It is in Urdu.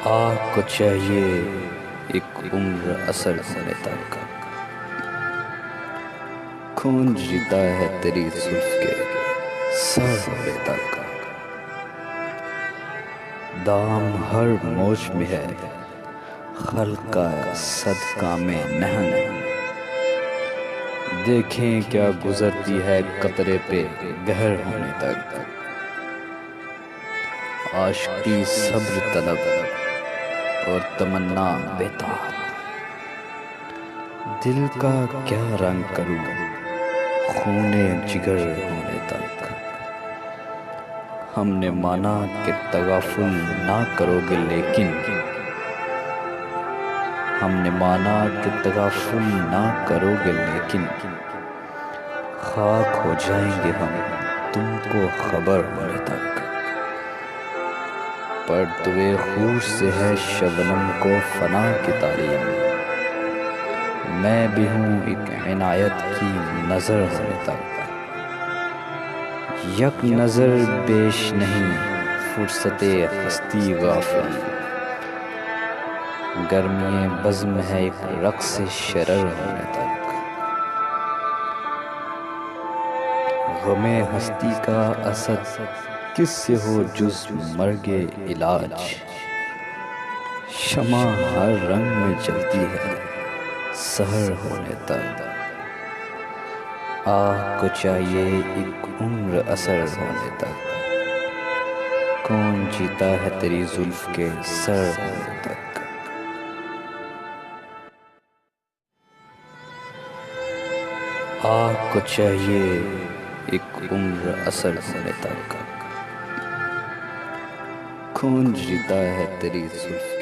آگ کو چاہیے ایک عمر اثر ہونے تک، خون جیتا ہے تیری زلف کے سر ہونے تک، دام ہر موج میں ہے خلق کا صدقہ میں نہنگ، دیکھیں کیا گزرتی ہے قطرے پہ گہر ہونے تک، عاشقی صبر طلب اور تمنا بیتاب، دل کا کیا رنگ کروں خون جگر ہونے تک، ہم نے مانا کہ تغافل نہ کرو گے لیکن خاک ہو جائیں گے ہم تم کو خبر ہونے تک، پرتوے خور سے ہے شبنم کو فنا کی تعلیم، میں بھی ہوں ایک عنایت کی نظر ہونے تک، یک نظر بیش نہیں فرصت ہستی غافل، گرمی بزم ہے ایک رقص شرر ہونے تک، غم ہستی کا اسد کس سے ہو جز مرگ علاج، شمع ہر رنگ میں جلتی ہے سحر ہونے تک، آگ کو چاہیے ایک عمر اثر ہونے تک، کون جیتا ہے تیری زلف کے سر ہونے تک۔ آگ کو چاہیے ایک عمر اثر ہونے تک، خون جیتا ہے تیری زلف